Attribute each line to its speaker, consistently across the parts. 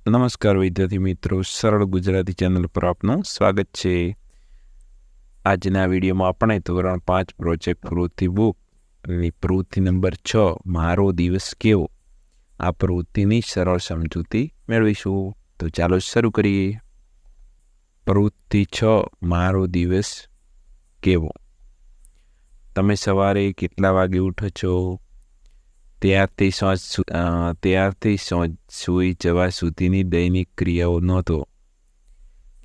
Speaker 1: નમસ્કાર વિદ્યાર્થી મિત્રો, સરળ ગુજરાતી ચેનલ પર આપનું સ્વાગત છે. આજના વિડીયોમાં આપણે ધોરણ 5 પ્રોજેક્ટ પ્રવૃત્તિ બુકની પ્રવૃત્તિ નંબર 6 મારો દિવસ કેવો આ પ્રવૃત્તિની સરળ સમજૂતી મેળવીશું. તો ચાલો શરૂ કરીએ. પ્રવૃત્તિ 6 મારો દિવસ કેવો. તમે સવારે કેટલા વાગે ઉઠો છો? ત્યારથી સાંજ સૂઈ જવા સુધીની દૈનિક ક્રિયાઓ નોંધો.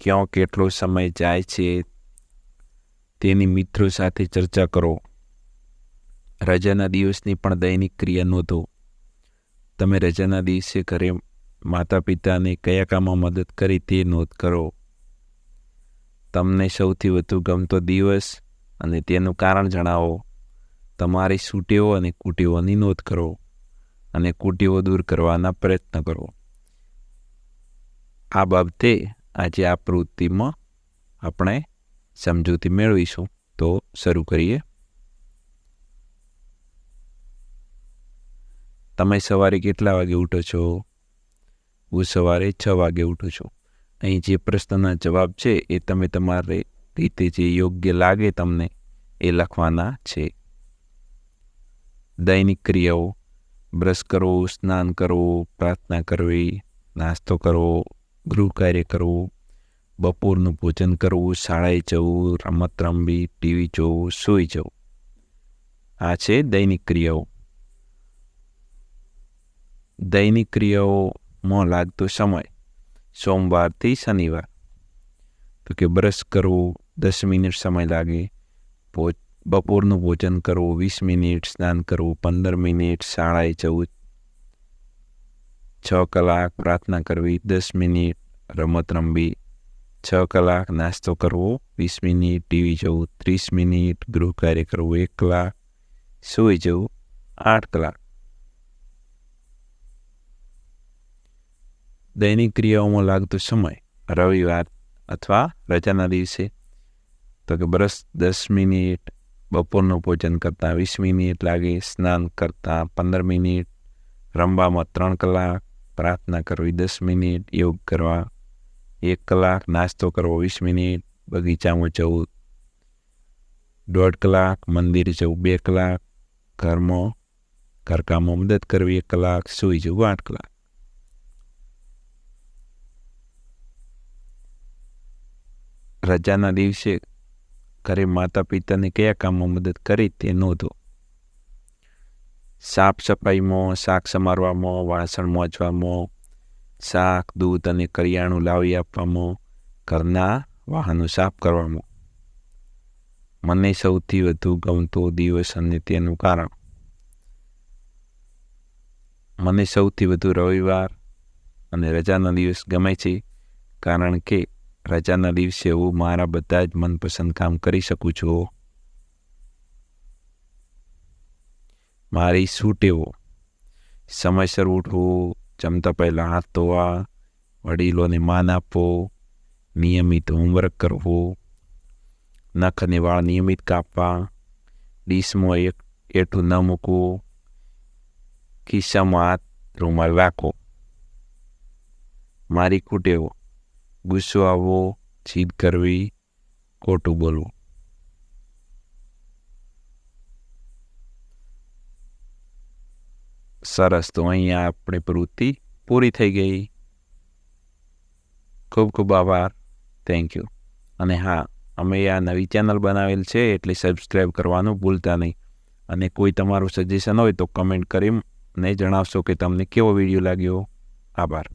Speaker 1: ક્યાં કેટલો સમય જાય છે તેની મિત્રો સાથે ચર્ચા કરો. રજાના દિવસની પણ દૈનિક ક્રિયા નોંધો. તમે રજાના દિવસે ઘરે માતા પિતાને કયા કામમાં મદદ કરી તે નોંધ કરો. તમને સૌથી વધુ ગમતો દિવસ અને તેનું કારણ જણાવો. તમારી સૂટેવો અને કુટેવોની નોંધ કરો અને કુટેવો દૂર કરવાના પ્રયત્ન કરો. આ બાબતે આજે આ પ્રવૃત્તિમાં આપણે સમજૂતી મેળવીશું. તો શરૂ કરીએ. તમે સવારે કેટલા વાગે ઉઠો છો? હું સવારે 6 વાગે ઉઠું છું. અહીં જે પ્રશ્નના જવાબ છે એ તમે તમારી રીતે જે યોગ્ય લાગે તમને એ લખવાના છે. દૈનિક ક્રિયાઓ: બ્રશ કરવો, સ્નાન કરવું, પ્રાર્થના કરવી, નાસ્તો કરવો, ગૃહ કાર્ય કરવું, બપોરનું ભોજન કરવું, શાળાએ જવું, રમત રમવી, ટીવી જોવું, સૂઈ જવું. આ છે દૈનિક ક્રિયાઓ. દૈનિક ક્રિયાઓમાં લાગતો સમય સોમવારથી શનિવાર. તો કે બ્રશ કરવું 10 મિનિટ સમય લાગે, બપોરનું ભોજન કરવું 20 મિનિટ, સ્નાન કરવું 15 મિનિટ, શાળાએ જવું 6 કલાક, પ્રાર્થના કરવી 10 મિનિટ, રમત રમવી 6 કલાક, નાસ્તો કરવો 20 મિનિટ, ટીવી જોવું 30 મિનિટ, ગૃહ કાર્ય કરવું 1 કલાક, સૂઈ જવું 8 કલાક. દૈનિક ક્રિયાઓમાં લાગતો સમય રવિવાર અથવા રજાના દિવસે. તો કે બ્રશ 10 મિનિટ, બપોરનું ભોજન કરતાં 20 મિનિટ લાગે, સ્નાન કરતાં 15 મિનિટ, રમવામાં 3 કલાક, પ્રાર્થના કરવી 10 મિનિટ, યોગ કરવા 1 કલાક, નાસ્તો કરવો 20 મિનિટ, બગીચામાં જવું 1.5 કલાક, મંદિર જવું 2 કલાક, ઘરકામમાં મદદ કરવી 1 કલાક, સૂઈ જવું 8 કલાક. રજાના દિવસે ઘરે માતા પિતાને કયા કામમાં મદદ કરી તે નોંધો. સાફ સફાઈમાં, શાક સમારવામાં, વાસણ મોજવામાં, શાક, દૂધ અને કરિયાણું લાવી આપવામાં, ઘરના વાહનો સાફ કરવામાં. મને સૌથી વધુ ગમતો દિવસ અને તેનું કારણ. મને સૌથી વધુ રવિવાર અને રજાના દિવસ ગમે છે, કારણ કે રજાના દિવસે હું મારા બધા જ મનપસંદ કામ કરી શકું છું. મારી સૂટેવો: સમયસર ઉઠવું, જમતા પહેલાં હાથ ધોવા, વડીલોને માન આપવું, નિયમિત હોમવર્ક કરવું, નખ અને વાળ નિયમિત કાપવા, ડીશમાં એઠું ન મૂકવું, ખિસ્સામાં હાથ રૂમાલ રાખવો. મારી કુટેવો: ગુસ્સો આવવો, જીદ કરવી, ખોટું બોલવું. સરસ. તો અહીંયા આપણી પ્રવૃત્તિ પૂરી થઈ ગઈ. ખૂબ ખૂબ આભાર. Thank you. અને હા, અમે આ નવી ચેનલ બનાવેલ છે એટલે સબસ્ક્રાઈબ કરવાનું ભૂલતા નહીં. અને કોઈ તમારું સજેશન હોય તો કમેન્ટ કરીને જણાવશો કે તમને કેવો વિડીયો લાગ્યો. આભાર.